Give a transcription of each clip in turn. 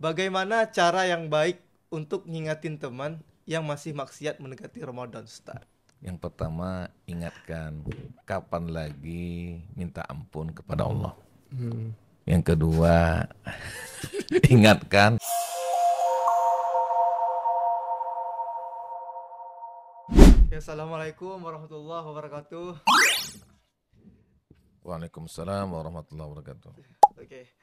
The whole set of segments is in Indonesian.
Bagaimana cara yang baik untuk ngingatin teman yang masih maksiat mendekati Ramadan, Ustaz? Yang pertama, ingatkan kapan lagi minta ampun kepada Allah. Yang kedua, ingatkan. Ya, Assalamualaikum warahmatullahi wabarakatuh. Waalaikumsalam warahmatullahi wabarakatuh. Oke.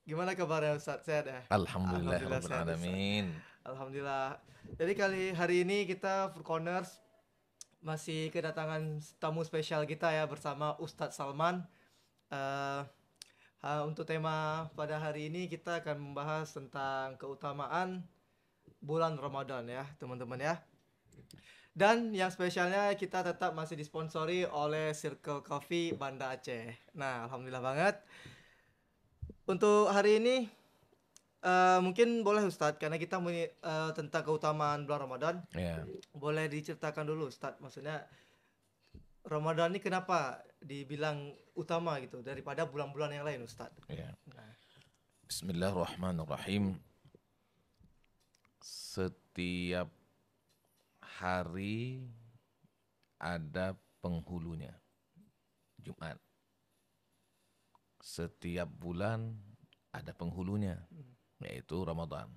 Gimana kabarnya, Ustaz? Sehat ya? Alhamdulillah Alhamdulillah rabbil sehat, Ustaz. alamin. Alhamdulillah. Jadi hari ini kita Four Corners masih kedatangan tamu spesial kita ya bersama Ustadz Salman. Untuk tema pada hari ini kita akan membahas tentang keutamaan bulan Ramadan ya teman-teman ya. Dan yang spesialnya kita tetap masih disponsori oleh Circle Coffee Banda Aceh. Nah, alhamdulillah banget. Untuk hari ini mungkin boleh Ustadz, karena kita tentang keutamaan bulan Ramadan. Ya. Boleh diceritakan dulu Ustadz, maksudnya Ramadan ini kenapa dibilang utama gitu daripada bulan-bulan yang lain, Ustadz? Ya. Bismillahirrahmanirrahim. Setiap hari ada penghulunya. Jumat. Setiap bulan ada penghulunya, yaitu Ramadan.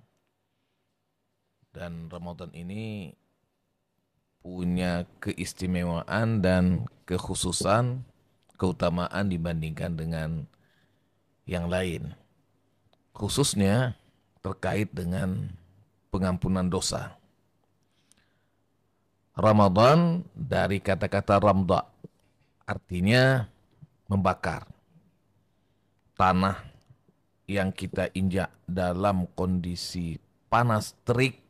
Dan Ramadan ini punya keistimewaan dan kekhususan, keutamaan dibandingkan dengan yang lain. Khususnya terkait dengan pengampunan dosa. Ramadan dari kata-kata ramda, artinya membakar. Tanah yang kita injak dalam kondisi panas terik.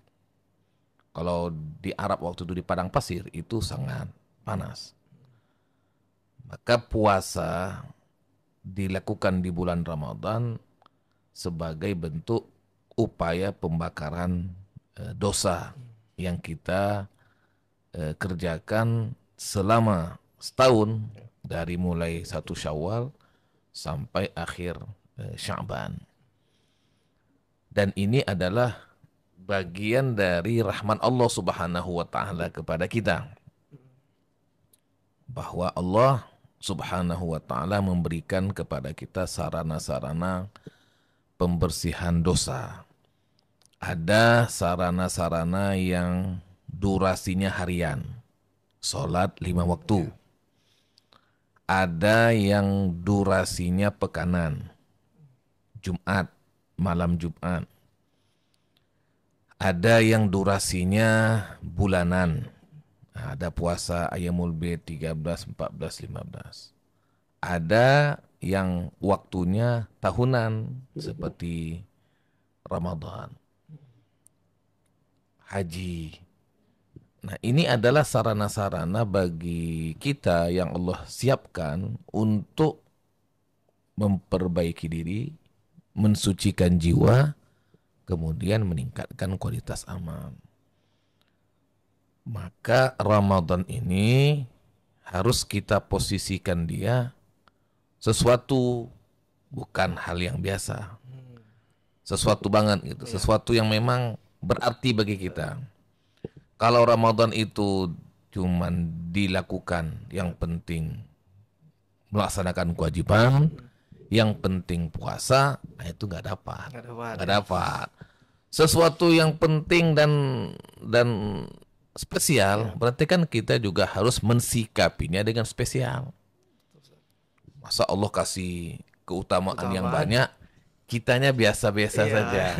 Kalau di Arab waktu itu di padang pasir itu sangat panas. Maka puasa dilakukan di bulan Ramadan sebagai bentuk upaya pembakaran dosa yang kita kerjakan selama setahun dari mulai 1 Syawal sampai akhir Sya'ban. Dan ini adalah bagian dari rahmat Allah Subhanahu wa taala kepada kita. Bahwa Allah Subhanahu wa taala memberikan kepada kita sarana-sarana pembersihan dosa. Ada sarana-sarana yang durasinya harian. Salat 5 waktu. Ada yang durasinya pekanan. Jumat, malam Jumat. Ada yang durasinya bulanan. Ada puasa Ayyamul Bid 13, 14, 15. Ada yang waktunya tahunan seperti Ramadan. Haji. Nah, ini adalah sarana-sarana bagi kita yang Allah siapkan untuk memperbaiki diri, mensucikan jiwa, kemudian meningkatkan kualitas amal. Maka Ramadan ini harus kita posisikan dia sesuatu, bukan hal yang biasa. Sesuatu banget gitu, sesuatu yang memang berarti bagi kita. Kalau Ramadan itu cuman dilakukan, yang penting melaksanakan kewajiban, yang penting puasa, nah itu nggak dapat. Sesuatu yang penting dan spesial, berarti kan kita juga harus mensikapinya dengan spesial. Masa Allah kasih keutamaan yang banyak, kitanya biasa-biasa saja.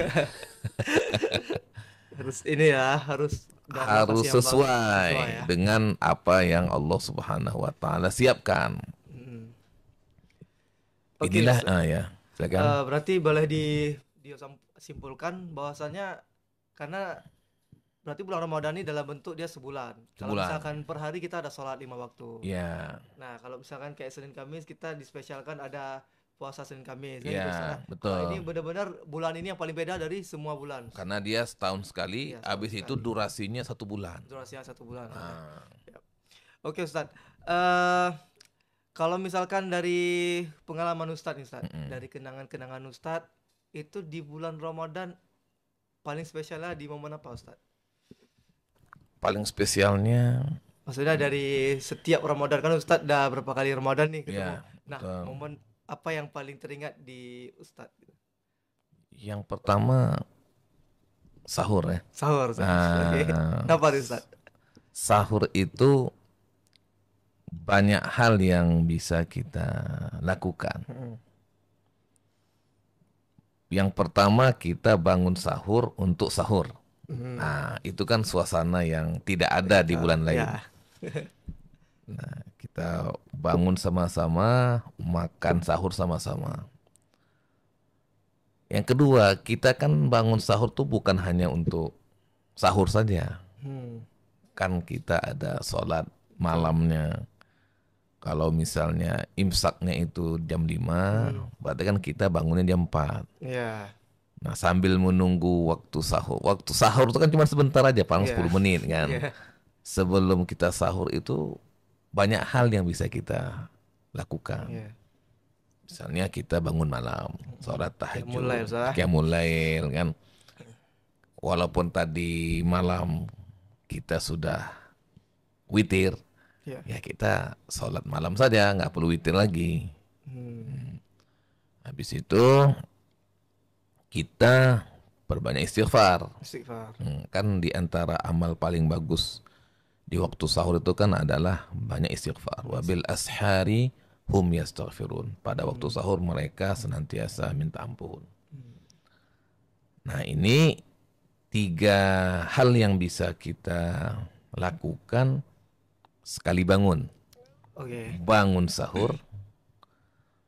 harus sesuai dengan apa yang Allah Subhanahu wa taala siapkan. Inilah ya, silakan. Berarti boleh disimpulkan bahwasannya karena berarti bulan Ramadan ini dalam bentuk dia sebulan. Kalau misalkan per hari kita ada sholat 5 waktu. Ya. Nah, kalau misalkan kayak Senin Kamis kita dispesialkan ada puasa Senin Kamis. Ya, betul. Ini benar-benar bulan ini yang paling beda dari semua bulan. Karena dia setahun sekali, habis itu durasinya 1 bulan. Durasinya 1 bulan. Ya. Oke, Ustadz. Kalau misalkan dari pengalaman Ustadz nih, Ustadz, dari kenangan-kenangan Ustadz itu di bulan Ramadan paling spesialnya di momen apa Ustaz? Paling spesialnya Maksudnya dari setiap Ramadan kan Ustaz udah berapa kali Ramadan nih ketemu. ya Nah, betul. momen apa yang paling teringat di Ustaz? Yang pertama sahur ya. Sahur Ustaz. Oke. Nah, Kenapa tuh Ustaz? sahur itu banyak hal yang bisa kita lakukan. Yang pertama kita bangun sahur untuk sahur. Nah, itu kan suasana yang tidak ada di bulan lain. Ya. Nah, kita bangun sama-sama, makan sahur sama-sama. Yang kedua, kita kan bangun sahur tuh bukan hanya untuk sahur saja. Kan kita ada sholat malamnya. Kalau misalnya imsaknya itu jam 5, berarti kan kita bangunnya jam 4. Ya. Nah, sambil menunggu waktu sahur. Waktu sahur itu kan cuma sebentar aja, paling 10 menit kan. Iya. Sebelum kita sahur itu banyak hal yang bisa kita lakukan. Iya. Misalnya kita bangun malam, sholat tahajud, Qiyamul Lail kan. Walaupun tadi malam kita sudah witir, ya kita sholat malam saja, nggak perlu witir lagi. Habis itu kita perbanyak istighfar. Kan di antara amal paling bagus di waktu sahur itu kan adalah banyak istighfar. Wabil ashari hum yastaghfirun. Pada waktu sahur mereka senantiasa minta ampun. Nah, ini 3 hal yang bisa kita lakukan sekali bangun. Bangun sahur,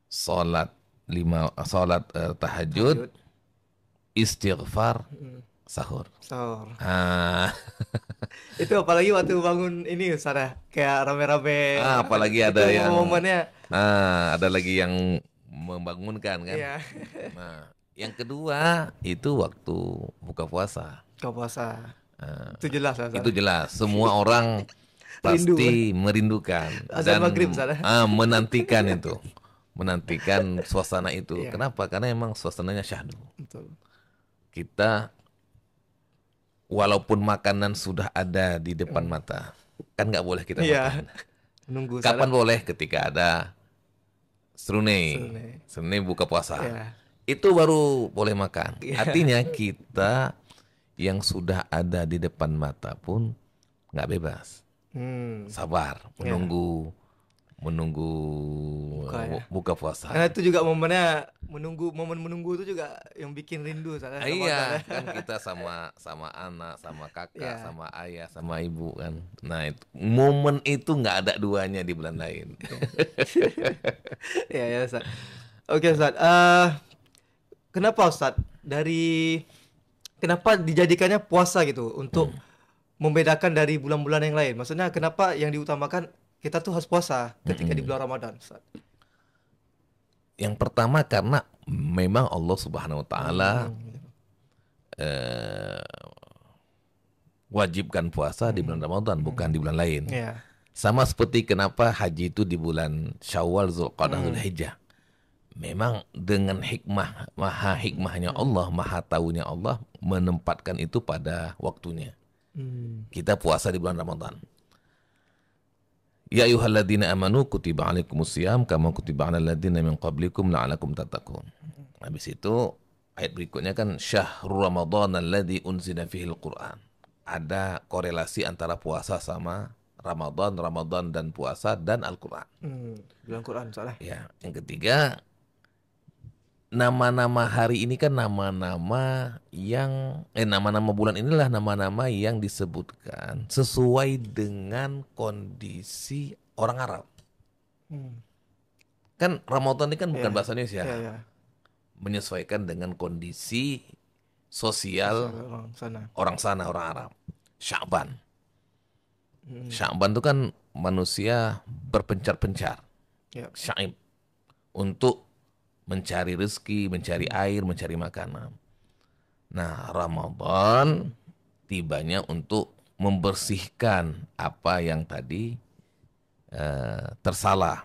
sholat tahajud, istighfar, sahur. Itu apalagi waktu bangun ini Ustaz, kayak rame-rame. Apalagi ada yang momennya. Ada lagi yang membangunkan kan. Iya. Nah, yang kedua itu waktu buka puasa. Itu jelas Ustaz. Itu jelas. Semua orang pasti merindukan azan maghrib menantikan itu. Menantikan suasana itu. Kenapa? Karena emang suasananya syahdu. Betul. Kita walaupun makanan sudah ada di depan mata, kan nggak boleh kita makan. Menunggu. Kapan boleh? Ketika ada serune buka puasa. Itu baru boleh makan. Artinya kita yang sudah ada di depan mata pun nggak bebas. Sabar, menunggu buka puasa. Karena itu juga momennya momen menunggu itu juga yang bikin rindu kan kita sama anak, sama kakak, sama ayah, sama ibu kan. Nah, momen itu nggak ada duanya di bulan lain. Ya Ustaz. Oke Ustaz. Kenapa Ustaz kenapa dijadikannya puasa gitu untuk membedakan dari bulan-bulan yang lain? Maksudnya kenapa yang diutamakan kita tuh harus puasa ketika di bulan Ramadan, Ustaz? Yang pertama karena memang Allah Subhanahu wa taala wajibkan puasa di bulan Ramadan, bukan di bulan lain. Sama seperti kenapa haji itu di bulan Syawal, Zulqa'dah, Zulhijjah. Memang dengan hikmahnya Allah, maha taunya Allah menempatkan itu pada waktunya. Kita puasa di bulan Ramadan. Ya ayyuhalladzina amanu kutiba alaikumusiyam kama kutiba alal ladzina min qablikum la'alakum tattaqun. Habis itu ayat berikutnya kan syahrul ramadhan alladzi unzila fihil Qur'an. Ada korelasi antara puasa sama Ramadan dan puasa dan Al-Qur'an. Bulan Qur'an salah. Ya, yang ketiga nama-nama hari ini kan nama-nama bulan inilah nama-nama yang disebutkan sesuai dengan kondisi orang Arab. Kan Ramadan ini kan bukan bahasa Indonesia. Menyesuaikan dengan kondisi sosial orang sana, orang Arab. Sya'ban. Sya'ban itu kan manusia berpencar-pencar. Sya'ib. Untuk mencari rezeki, mencari air, mencari makanan. Nah, Ramadan tibanya untuk membersihkan apa yang tadi tersalah.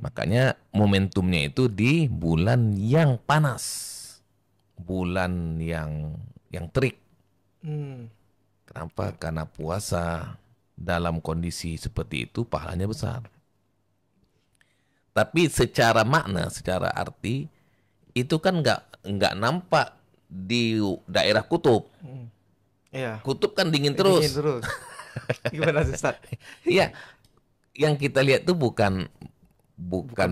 Makanya momentumnya itu di bulan yang panas. bulan yang terik. Hmm. Kenapa? Karena puasa dalam kondisi seperti itu pahalanya besar. Tapi secara makna, secara arti itu kan nggak nampak di daerah kutub. Iya. Kutub kan dingin terus. Dingin terus. Gimana Ustaz? Iya, yang kita lihat tuh bukan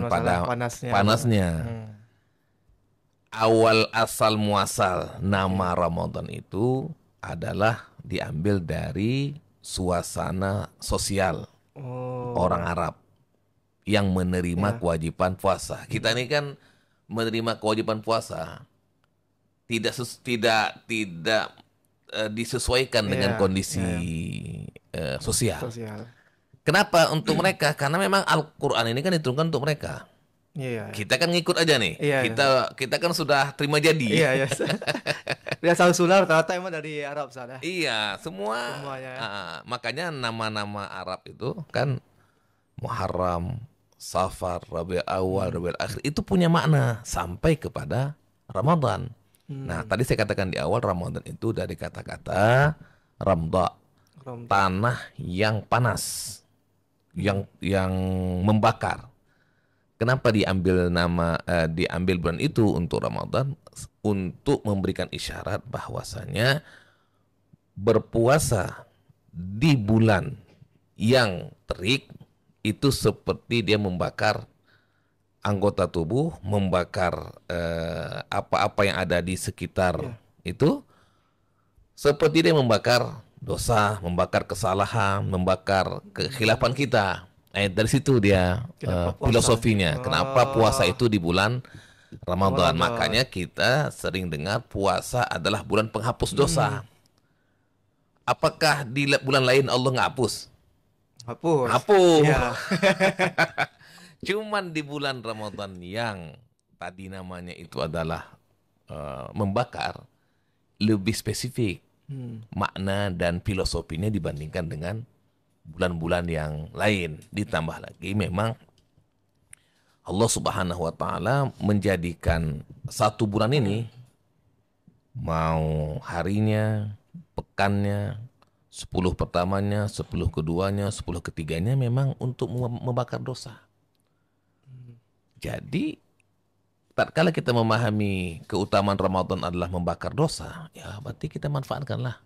pada panasnya. Awal asal muasal nama Ramadan itu adalah diambil dari suasana sosial orang Arab yang menerima kewajiban puasa. Kita ini kan menerima kewajiban puasa tidak disesuaikan dengan kondisi sosial. Kenapa untuk mereka? Karena memang Al-Quran ini kan diturunkan untuk mereka. Kita kan ngikut aja nih. Kita kan sudah terima jadi. Dia asal sunnah ternyata emang dari Arab sana. Iya, semuanya. Makanya nama-nama Arab itu kan Muharram, Safar, Rabiul Awal, Rabiul Akhir itu punya makna sampai kepada Ramadan. Nah, tadi saya katakan di awal Ramadan itu dari kata-kata ramda, tanah yang panas, yang membakar. Kenapa diambil bulan itu untuk Ramadan? Untuk memberikan isyarat bahwasanya berpuasa di bulan yang terik itu seperti dia membakar anggota tubuh, membakar apa-apa yang ada di sekitar itu, seperti dia membakar dosa, membakar kesalahan, membakar kekhilafan kita. Dari situ dia filosofinya. Kenapa puasa itu di bulan Ramadan? Makanya kita sering dengar puasa adalah bulan penghapus dosa. Apakah di bulan lain Allah nggak hapus? Hapus. Ya. Cuman di bulan Ramadan yang tadi namanya itu adalah membakar, lebih spesifik makna dan filosofinya dibandingkan dengan bulan-bulan yang lain. Ditambah lagi memang Allah Subhanahu wa Ta'ala menjadikan satu bulan ini, mau harinya, pekannya, 10 pertamanya, 10 keduanya, 10 ketiganya memang untuk membakar dosa. Jadi tatkala kita memahami keutamaan Ramadan adalah membakar dosa, ya berarti kita manfaatkanlah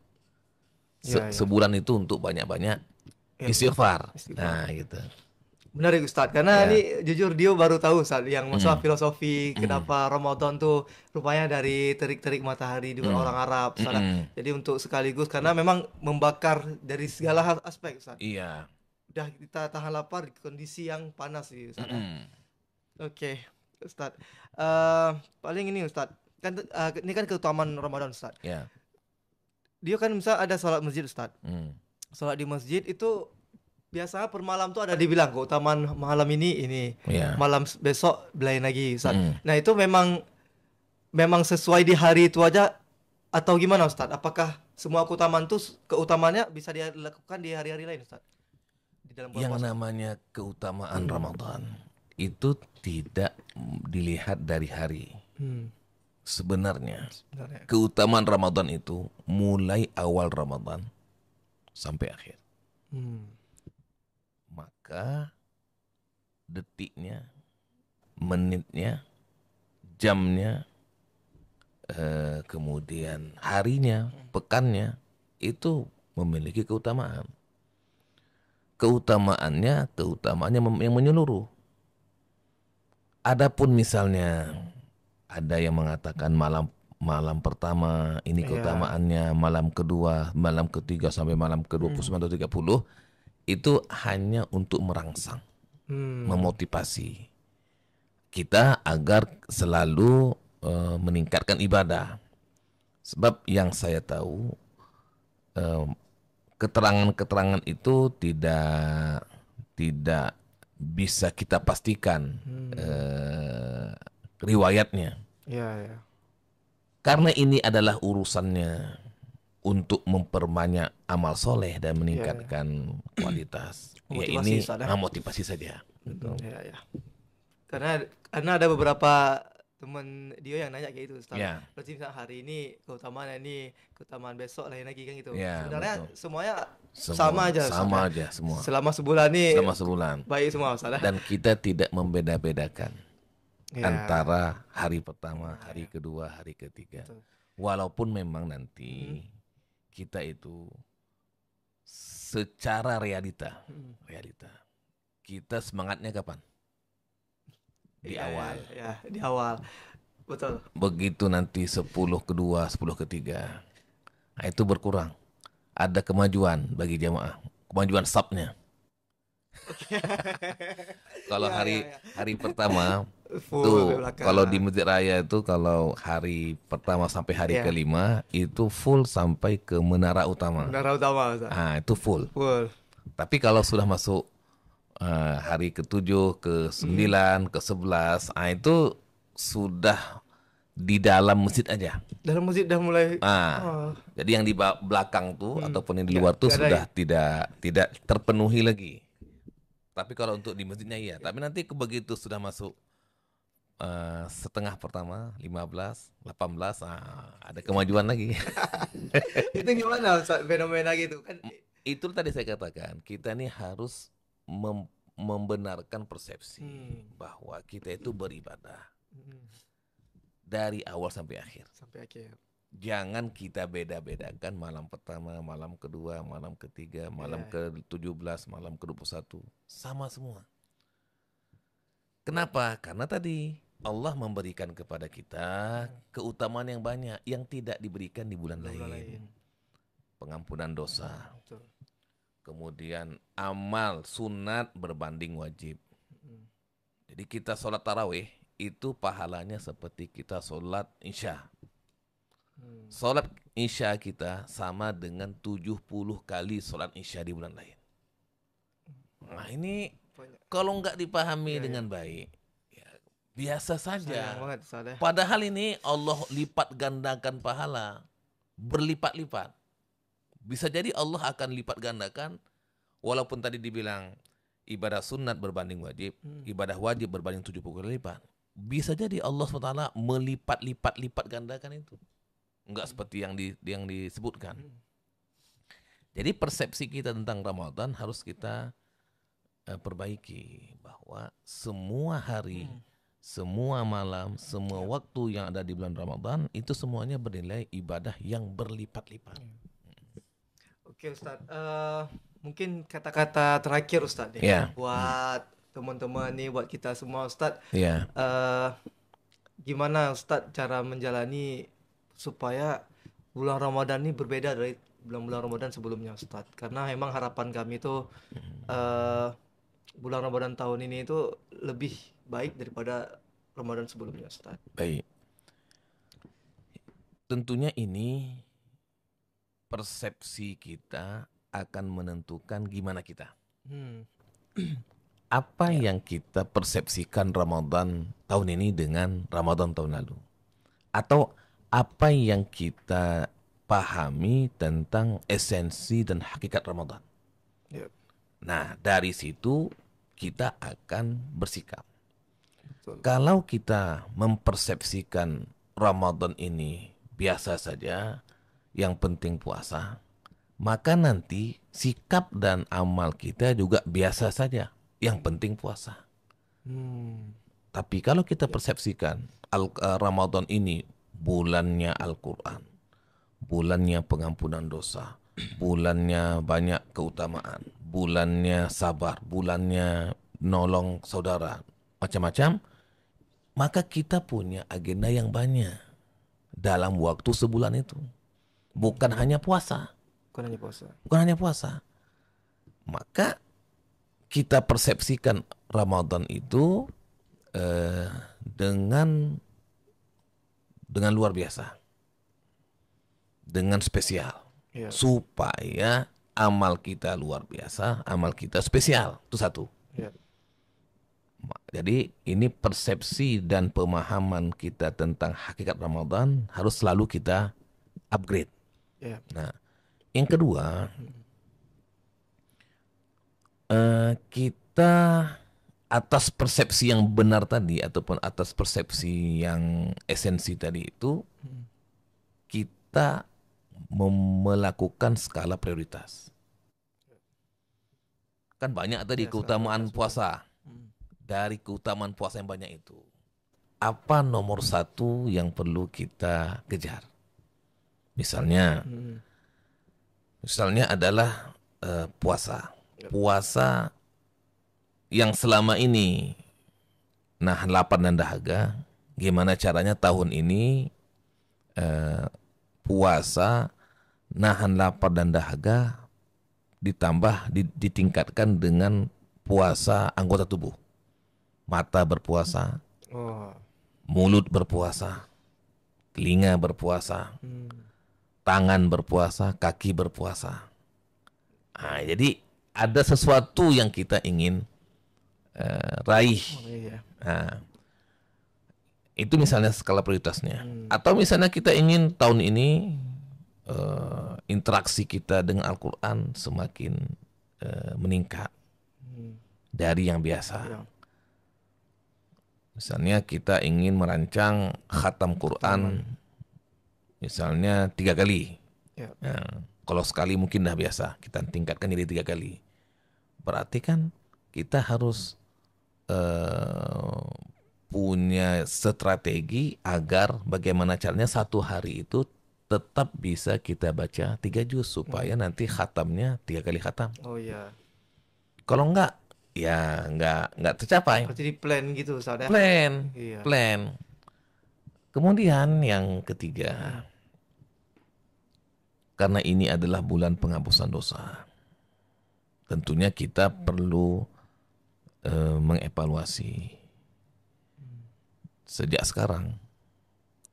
sebulan itu untuk banyak-banyak istighfar. Nah, gitu. Benar ya Ustadz, karena ini jujur Dio baru tahu Ustadz yang masalah filosofi kenapa Ramadan tuh rupanya dari terik-terik matahari di orang Arab Ustadz. Jadi untuk sekaligus karena memang membakar dari segala aspek Ustadz. Iya. Udah kita tahan lapar di kondisi yang panas sih Ustadz. Oke, Ustadz. Paling ini Ustadz, kan ini kan keutamaan Ramadan Ustadz. Iya. Dio kan misal ada sholat masjid Ustadz. Sholat di masjid itu biasa per malam tuh ada dibilang keutamaan malam ini malam besok lain lagi Ustaz. Nah itu memang sesuai di hari itu aja atau gimana Ustaz? Apakah semua keutamaan tuh keutamaannya bisa dilakukan di hari-hari lain Ustaz? Di dalam yang namanya keutamaan Ramadan itu tidak dilihat dari hari. Sebenarnya keutamaan Ramadan itu mulai awal Ramadan sampai akhir. Maka detiknya, menitnya, jamnya, kemudian harinya, pekannya itu memiliki keutamaan. Keutamaannya yang menyeluruh. Adapun misalnya ada yang mengatakan malam pertama ini keutamaannya, malam kedua, malam ketiga sampai malam ke-29 atau 30 itu hanya untuk merangsang, memotivasi kita agar selalu meningkatkan ibadah. Sebab yang saya tahu keterangan-keterangan itu tidak bisa kita pastikan riwayatnya. Karena ini adalah urusannya untuk memperbanyak amal soleh dan meningkatkan kualitas. Motivasi, ini motivasi saja. Karena ada beberapa temen dia yang nanya kayak gitu Ustaz. Ya. Berarti misalnya hari ini keutamaan ini, keutamaan besok lain lagi kan gitu. Ya, Sebenarnya betul. semuanya Semua, sama aja Ustaz, sama ya? aja semua. Selama sebulan nih Selama sebulan. baik semua Ustaz. Dan kita tidak membeda-bedakan Ya. antara hari pertama, hari kedua, hari ketiga. Betul. Walaupun memang nanti kita itu secara realita, kita semangatnya kapan? Di awal. Ya, di awal. Betul. Begitu nanti 10 kedua, 10 ketiga. Nah, itu berkurang. Ada kemajuan bagi jamaah. Kemajuan sabnya. Kalau hari pertama tuh kalau di Masjid Raya itu kalau hari pertama sampai hari kelima itu full sampai ke Menara Utama. Menara Utama. Ah, itu full. Full. Tapi kalau sudah masuk hari ke-7, ke-9, ke-11, itu sudah di dalam masjid aja. Dalam masjid dah mulai. Jadi yang di belakang tuh ataupun yang di luar tuh sudah tidak terpenuhi lagi. Tapi kalau untuk di masjidnya iya. Tapi nanti begitu sudah masuk setengah pertama, 15, 18, ada kemajuan lagi. Itu gimana Ustaz, fenomena gitu kan? Itu tadi saya katakan, kita nih harus membenarkan persepsi bahwa kita itu beribadah dari awal sampai akhir. Jangan kita beda-bedakan malam pertama, malam kedua, malam ketiga, malam ke-17, malam ke-21. Sama semua. Kenapa? Karena tadi Allah memberikan kepada kita keutamaan yang banyak yang tidak diberikan di bulan lain. Pengampunan dosa. Kemudian amal sunat berbanding wajib. Jadi kita sholat tarawih itu pahalanya seperti kita sholat isya. Sholat isya kita sama dengan 70 kali sholat isya di bulan lain. Nah ini kalau nggak dipahami dengan baik, ya, biasa saja. Padahal ini Allah lipat gandakan pahala, berlipat-lipat. Bisa jadi Allah akan lipat gandakan, walaupun tadi dibilang ibadah sunat berbanding wajib, ibadah wajib berbanding 70 kali lipat. Bisa jadi Allah SWT melipat-lipat gandakan itu. Enggak seperti yang disebutkan. Jadi persepsi kita tentang Ramadan harus kita perbaiki. Bahwa semua hari, semua malam, semua waktu yang ada di bulan Ramadan, itu semuanya bernilai ibadah yang berlipat-lipat. Oke Ustadz, mungkin kata-kata terakhir Ustadz ya, buat teman-teman nih, buat kita semua Ustadz. Gimana Ustadz cara menjalani supaya bulan Ramadan ini berbeda dari bulan-bulan Ramadan sebelumnya Ustadz? Karena memang harapan kami itu bulan Ramadan tahun ini itu lebih baik daripada Ramadan sebelumnya Ustadz. Baik. Tentunya ini persepsi kita akan menentukan gimana kita. Apa yang kita persepsikan Ramadan tahun ini dengan Ramadan tahun lalu? Atau apa yang kita pahami tentang esensi dan hakikat Ramadan? Nah, dari situ kita akan bersikap. Kalau kita mempersepsikan Ramadan ini biasa saja, yang penting puasa, maka nanti sikap dan amal kita juga biasa saja, yang penting puasa. Tapi kalau kita persepsikan Ramadan ini bulannya Al-Quran, bulannya pengampunan dosa, bulannya banyak keutamaan, bulannya sabar, bulannya nolong saudara, macam-macam, maka kita punya agenda yang banyak dalam waktu sebulan itu. Bukan hanya puasa. Bukan hanya puasa. Maka kita persepsikan Ramadan itu dengan luar biasa. Dengan spesial. Supaya amal kita luar biasa, amal kita spesial. Itu satu. Jadi ini persepsi dan pemahaman kita tentang hakikat Ramadan harus selalu kita upgrade. Nah, yang kedua, kita atas persepsi yang benar tadi ataupun atas persepsi yang esensi tadi itu kita melakukan skala prioritas. Kan banyak tadi keutamaan puasa. Dari keutamaan puasa yang banyak itu, apa nomor satu yang perlu kita kejar? Misalnya adalah puasa. Puasa yang selama ini nahan lapar dan dahaga, gimana caranya tahun ini puasa nahan lapar dan dahaga ditambah ditingkatkan dengan puasa anggota tubuh. Mata berpuasa, mulut berpuasa, telinga berpuasa, tangan berpuasa, kaki berpuasa. Nah, jadi ada sesuatu yang kita ingin raih. Nah, itu misalnya skala prioritasnya. Atau misalnya kita ingin tahun ini interaksi kita dengan Al-Quran semakin meningkat dari yang biasa. Misalnya kita ingin merancang khatam Quran misalnya 3 kali. Nah, kalau sekali mungkin dah biasa, kita tingkatkan jadi 3 kali. Berarti kan kita harus punya strategi agar bagaimana caranya satu hari itu tetap bisa kita baca 3 juz supaya nanti khatamnya 3 kali khatam. Oh iya. Kalau enggak, ya enggak tercapai. Jadi plan gitu, Ustaz ya? Plan. Kemudian yang ketiga, karena ini adalah bulan penghapusan dosa, tentunya kita perlu mengevaluasi sejak sekarang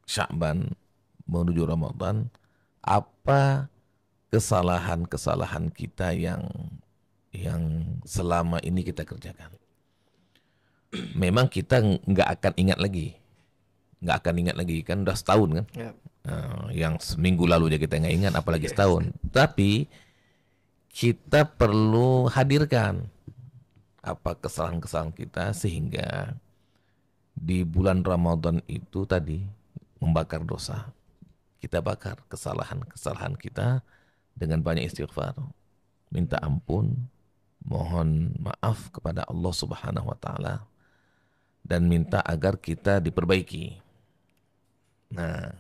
Sya'ban menuju Ramadan, apa kesalahan-kesalahan kita yang selama ini kita kerjakan. Memang kita nggak akan ingat lagi kan udah setahun kan. Yang seminggu lalu aja kita nggak ingat, apalagi setahun. Tapi kita perlu hadirkan apa kesalahan-kesalahan kita sehingga di bulan Ramadan itu tadi membakar dosa. Kita bakar kesalahan-kesalahan kita dengan banyak istighfar, minta ampun, mohon maaf kepada Allah Subhanahu wa taala dan minta agar kita diperbaiki. Nah,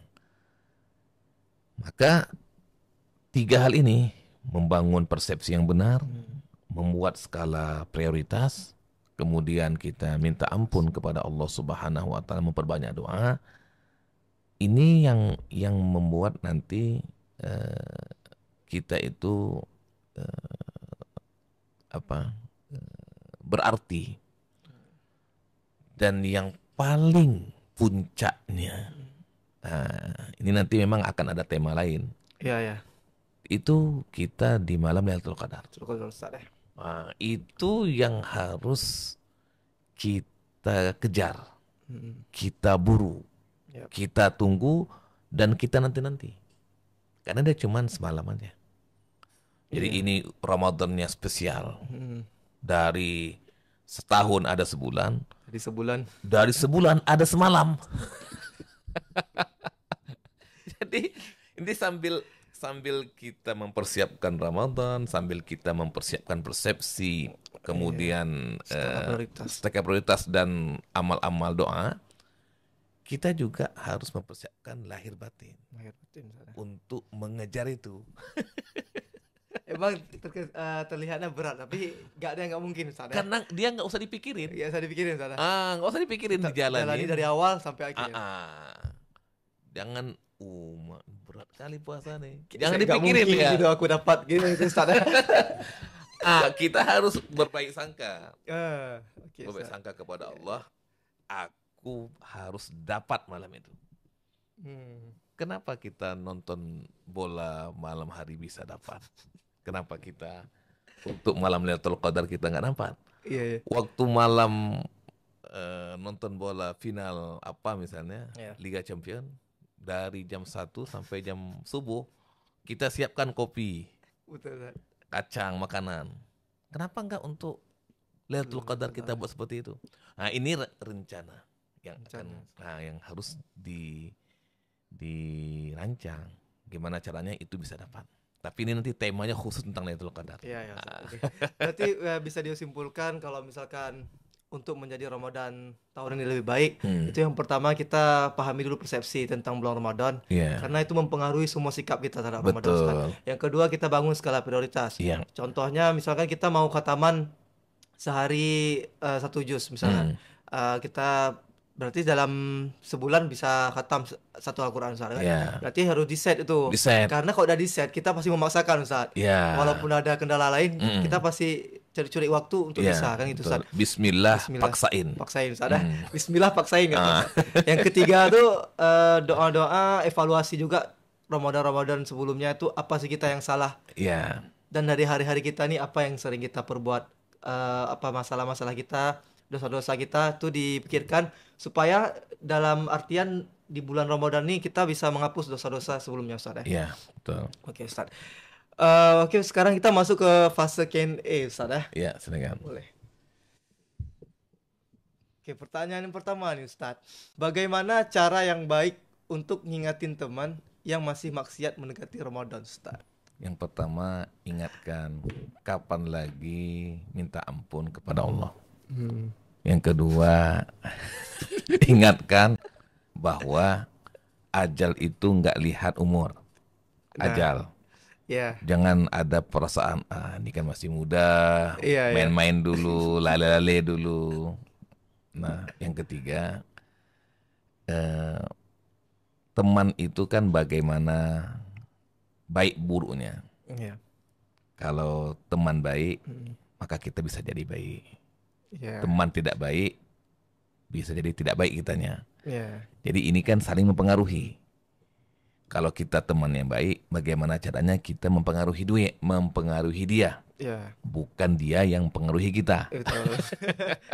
maka 3 hal ini, membangun persepsi yang benar, membuat skala prioritas, kemudian kita minta ampun kepada Allah Subhanahu wa taala, memperbanyak doa. Ini yang membuat nanti kita itu berarti. Dan yang paling puncaknya, ini nanti memang akan ada tema lain. Iya. Itu kita di malam Lailatul Qadar. Nah, itu yang harus kita kejar, kita buru, kita tunggu, dan kita nanti-nanti. Karena dia cuman semalam aja. Jadi ini Ramadannya spesial. Dari setahun ada sebulan. Dari sebulan ada semalam. Jadi ini sambil kita mempersiapkan Ramadan, sambil kita mempersiapkan persepsi, kemudian skala prioritas dan amal-amal doa, kita juga harus mempersiapkan lahir batin untuk mengejar itu. Emang terlihatnya berat, tapi nggak mungkin, Ustaz. Karena dia nggak usah dipikirin. Nggak usah dipikirin, Ustaz. Nggak usah dipikirin, dijalani dari awal sampai akhir. Jangan, berat kali puasa nih. Jangan dipikirin ya. Gitu aku dapat gitu, Ustaz. Kita harus berbaik sangka. Berbaik sangka kepada Allah. Aku harus dapat malam itu. Kenapa kita nonton bola malam hari bisa dapat? Kenapa kita untuk malam Lailatul Qadar kita nggak dapat? Iya. Waktu malam nonton bola final misalnya Liga Champion, dari jam 1 sampai jam subuh kita siapkan kopi, kacang, makanan. Kenapa nggak untuk Lailatul Qadar kita buat seperti itu. Nah, ini rencana yang yang harus dirancang. Gimana caranya itu bisa dapat. Tapi ini nanti temanya khusus tentang Lailatul Qadar. Iya, okay. Berarti bisa disimpulkan kalau misalkan untuk menjadi Ramadan tahun ini lebih baik, itu yang pertama kita pahami dulu persepsi tentang bulan Ramadan, karena itu mempengaruhi semua sikap kita terhadap Ramadan. Ustaz. Yang kedua kita bangun skala prioritas. Contohnya misalkan kita mau khataman sehari 1 juz misalnya, kita berarti dalam sebulan bisa khatam 1 Al-Quran, Ustaz, kan? Berarti harus di-set itu. Karena kalau udah di-set, kita pasti memaksakan, Ustaz. Walaupun ada kendala lain, kita pasti curi-curi waktu untuk bisa, kan itu, Ustaz. Bismillah, paksain, Ustaz. Bismillah, paksain, kan? Yang ketiga tuh doa-doa, evaluasi juga Ramadan sebelumnya itu apa sih kita yang salah. Dan dari hari-hari kita nih apa yang sering kita perbuat, apa masalah-masalah kita, dosa-dosa kita tuh dipikirkan supaya dalam artian di bulan Ramadan ini kita bisa menghapus dosa-dosa sebelumnya, Ustaz. Iya, betul. Oke, Ustaz. Oke, sekarang kita masuk ke fase Q&A, Ustaz. Iya, silakan. Boleh. Oke, pertanyaan yang pertama nih, Ustaz. Bagaimana cara yang baik untuk ngingatin teman yang masih maksiat mendekati Ramadan, Ustaz? Yang pertama, ingatkan kapan lagi minta ampun kepada Allah. Yang kedua, ingatkan bahwa ajal itu nggak lihat umur. Ajal. Jangan ada perasaan, ini kan masih muda, main-main dulu, lale-lale dulu. Nah, yang ketiga, teman itu kan bagaimana baik buruknya. Kalau teman baik, maka kita bisa jadi baik. Teman tidak baik, bisa jadi tidak baik kitanya. Jadi ini kan saling mempengaruhi. Kalau kita teman yang baik, bagaimana caranya kita mempengaruhi dia, bukan dia yang mempengaruhi kita.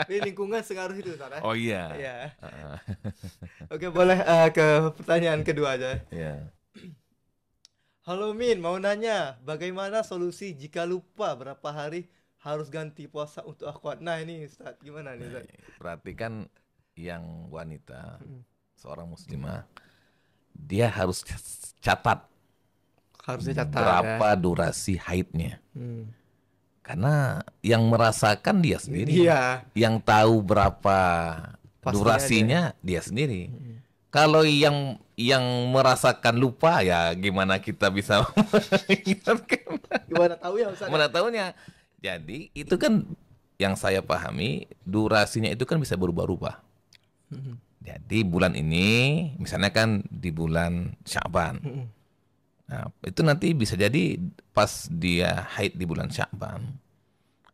Ini lingkungan sengaruh itu, Ustaz. Oh iya. Oke, boleh ke pertanyaan kedua aja. Halo Min, mau nanya, bagaimana solusi jika lupa berapa hari harus ganti puasa untuk akhwat? Nah ini, Ustaz, gimana nih, Ustaz? Berarti kan yang wanita, seorang muslimah, dia harus catat. Berapa durasi haidnya. Karena yang merasakan dia sendiri. Yang tahu berapa durasinya dia sendiri. Kalau yang merasakan lupa, ya gimana kita bisa gimana tahu ya, Ustaz? Gimana tahunya? Jadi itu kan yang saya pahami, durasinya itu kan bisa berubah-ubah. Jadi bulan ini, misalnya kan di bulan Sya'ban. Nah, itu nanti bisa jadi pas dia haid di bulan Sya'ban,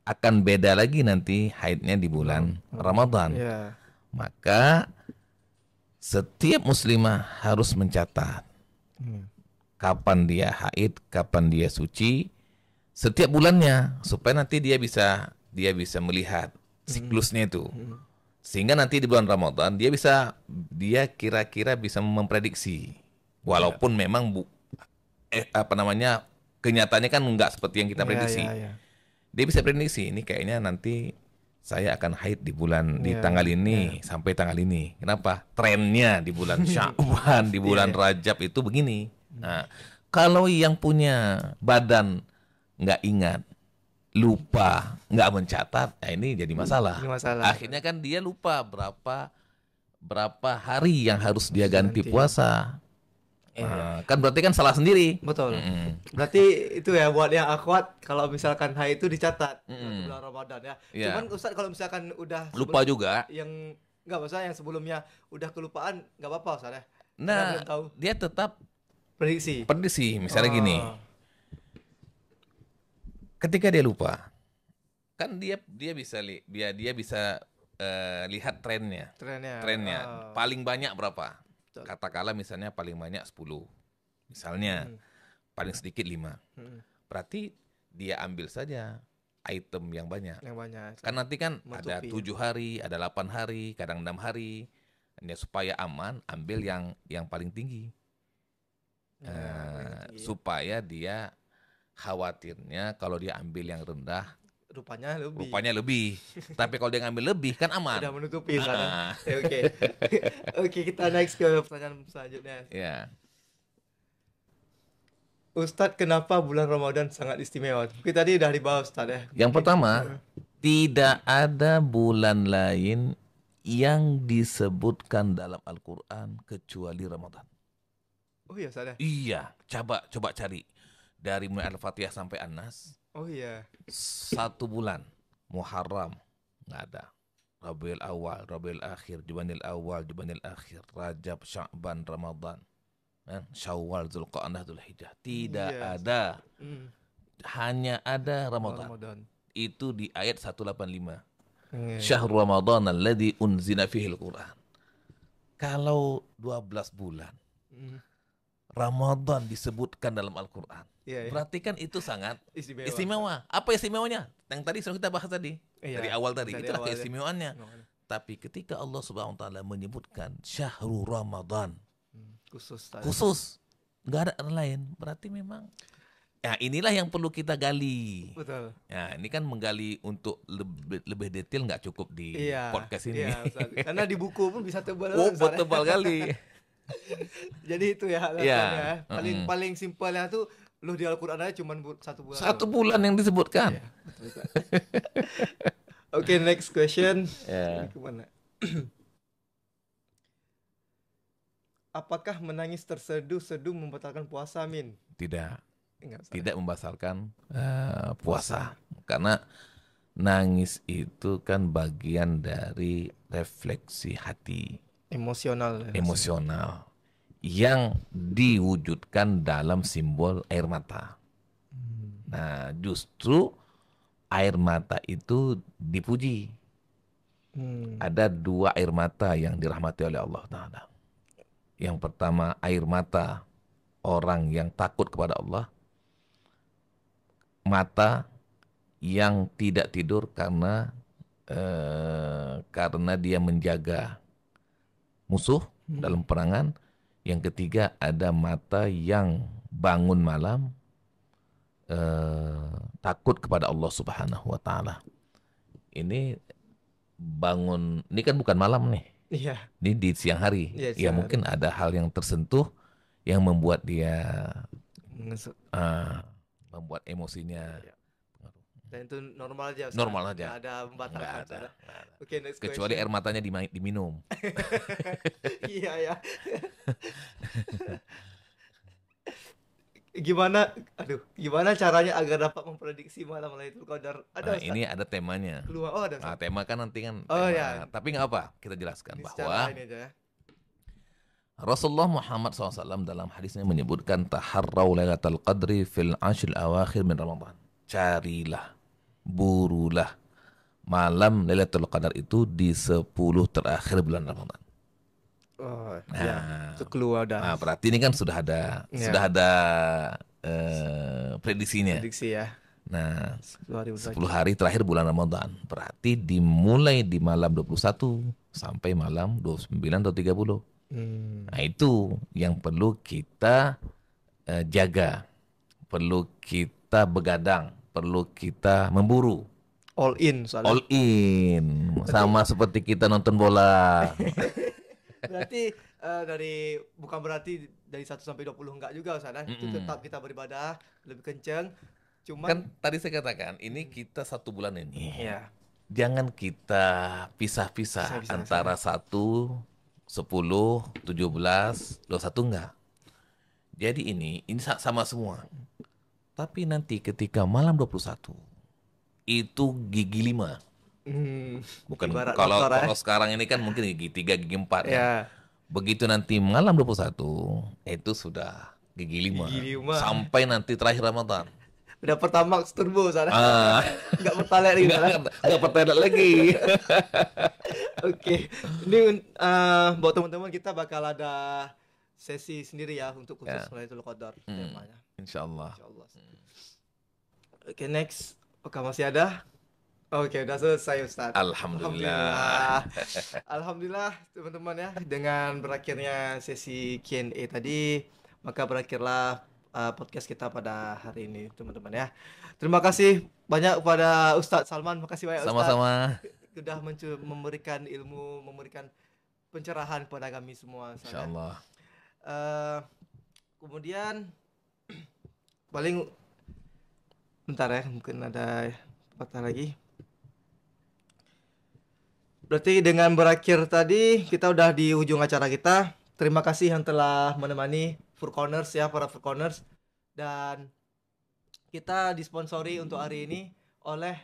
akan beda lagi nanti haidnya di bulan Ramadan. Maka setiap muslimah harus mencatat kapan dia haid, kapan dia suci, setiap bulannya, supaya nanti dia bisa melihat siklusnya itu, sehingga nanti di bulan Ramadan dia kira-kira bisa memprediksi, walaupun memang kenyataannya kan nggak seperti yang kita prediksi. Dia bisa prediksi, ini kayaknya nanti saya akan haid di bulan di tanggal ini sampai tanggal ini. Kenapa? Trennya di bulan Sya'ban, di bulan Rajab itu begini. Nah, kalau yang punya badan nggak ingat, lupa, nggak mencatat, nah ini jadi masalah. Akhirnya kan dia lupa berapa hari yang harus dia ganti puasa. Nah, kan berarti kan salah sendiri. Betul. Berarti itu ya buat yang akhwat, kalau misalkan haid itu dicatat bulan Ramadan ya. Cuman Ustaz kalau misalkan udah lupa juga, yang nggak masalah, yang sebelumnya udah kelupaan nggak apa-apa, Ustaz ya. Nah, dia tetap prediksi. Misalnya gini. Ketika dia lupa, kan dia bisa lihat trennya. Paling banyak berapa? Katakanlah misalnya paling banyak 10. Misalnya paling sedikit 5. Berarti dia ambil saja item yang banyak. Kan nanti kan ada 7 hari, ada 8 hari, kadang 6 hari. Ya, supaya aman, ambil yang paling tinggi. Supaya dia khawatirnya kalau dia ambil yang rendah, Rupanya lebih. Tapi kalau dia ngambil lebih kan aman. Udah menutupi sana. Oke. Oke, kita next ke pertanyaan selanjutnya. Ya. Ustadz, kenapa bulan Ramadan sangat istimewa? Kita tadi udah dibahas, Ustadz ya. Yang pertama, tidak ada bulan lain yang disebutkan dalam Al-Quran kecuali Ramadan. Oh iya, Ustadz ya? Iya, coba cari. Dari mulai Al-Fatihah sampai An-Nas. Oh iya. 1 bulan. Muharram, nggak ada. Rabiul Awal, Rabiul Akhir, Jumadil Awal, Jumadil Akhir, Rajab, Sya'ban, Ramadan, Syawal, Zulqa'dah, Dzulhijjah. Tidak ada. Hanya ada Ramadan. Itu di ayat 185. Syahrul Ramadan alladzi unzila fihil Qur'an. Kalau 12 bulan Ramadan disebutkan dalam Al-Qur'an. Berarti kan itu sangat istimewa. Apa istimewanya? Yang tadi sudah kita bahas tadi. Dari awal tadi. Itulah keistimewaannya. Tapi ketika Allah Subhanahu wa taala menyebutkan Syahrul Ramadan khusus, nggak ada lain, berarti memang ya inilah yang perlu kita gali. Betul. Ya, ini kan menggali untuk lebih detail nggak cukup di podcast ini. Karena di buku pun bisa tebal. Tebal kali. Jadi itu ya alasannya. Paling simpelnya tuh lu di Al-Qur'an aja cuma 1 bulan. 1 bulan yang disebutkan. Oke, next question. Kemana? Apakah menangis terseduh-seduh membatalkan puasa, Min? Tidak membatalkan puasa. Karena nangis itu kan bagian dari refleksi hati. Emosional yang diwujudkan dalam simbol air mata. Nah, justru air mata itu dipuji. Ada 2 air mata yang dirahmati oleh Allah Ta'ala. Yang pertama, air mata orang yang takut kepada Allah. Mata yang tidak tidur karena dia menjaga musuh dalam perangan. Yang ketiga, ada mata yang bangun malam takut kepada Allah Subhanahu wa taala. Ini kan bukan malam nih. Iya. Ini di siang hari. Ya mungkin ada hal yang tersentuh yang membuat dia membuat emosinya. Dan itu normal aja. Normal aja. Nggak ada membatalkan. Nggak ada. Oke, next kecuali question. air matanya diminum. Iya ya. Gimana caranya agar dapat memprediksi malam Lailatul Qadar? Ini ada temanya. Ada. Tema kan nanti kan. Tapi nggak apa, kita jelaskan ini bahwa ini aja, ya. Rasulullah Muhammad SAW dalam hadisnya menyebutkan taharraw lailatul qadri fil 'ashril awakhir min Ramadan. Carilah, burulah malam Lailatul Qadar itu di 10 terakhir bulan Ramadan. Itu keluar dah. Nah, berarti ini kan sudah ada prediksinya. Prediksi ya. Nah, 10 hari terakhir bulan Ramadan. Berarti dimulai di malam 21 sampai malam 29 atau 30. Nah, itu yang perlu kita jaga. Perlu kita begadang, perlu kita memburu. All in soalnya. All in. Sama seperti kita nonton bola. Berarti bukan berarti dari 1 sampai 20 enggak juga Ustaz. Itu tetap kita beribadah lebih kencang. Cuman kan tadi saya katakan ini kita 1 bulan ini. Iya. Jangan kita pisah-pisah antara 1, 10, 17, 21 enggak. Jadi ini sama semua. Tapi nanti ketika malam 21 itu gigi 5. Bukan kalau sekarang ini kan mungkin gigi 3, gigi 4 ya. Begitu nanti malam 21 itu sudah gigi 5. Sampai nanti terakhir Ramadan. Udah Pertamax turbo sana. Enggak pertalite lagi. Enggak pertalite lagi. Oke. Ini buat teman-teman kita bakal ada sesi sendiri ya untuk khusus Lailatul Qadar temanya. Insyaallah. Oke, next. Apakah masih ada? Oke, udah selesai Ustaz. Alhamdulillah. Alhamdulillah teman-teman ya. Dengan berakhirnya sesi Q&A tadi, maka berakhirlah podcast kita pada hari ini teman-teman ya. Terima kasih banyak kepada Ustadz Salman, makasih banyak Ustadz. Sama-sama. Sudah memberikan ilmu, memberikan pencerahan kepada kami semua. Insyaallah. Kemudian paling bentar ya, mungkin ada patah lagi. Berarti dengan berakhir tadi kita udah di ujung acara kita. Terima kasih yang telah menemani Four Corners ya, para Four Corners. Dan kita disponsori untuk hari ini oleh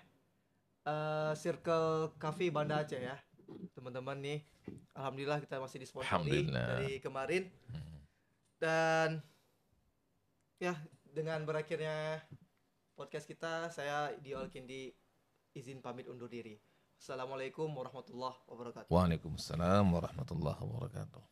Circle Cafe Banda Aceh ya. Teman-teman nih, alhamdulillah kita masih disponsori dari kemarin. Dan ya, dengan berakhirnya podcast kita, saya Diol Kindi izin pamit undur diri. Assalamualaikum warahmatullahi wabarakatuh. Waalaikumsalam warahmatullahi wabarakatuh.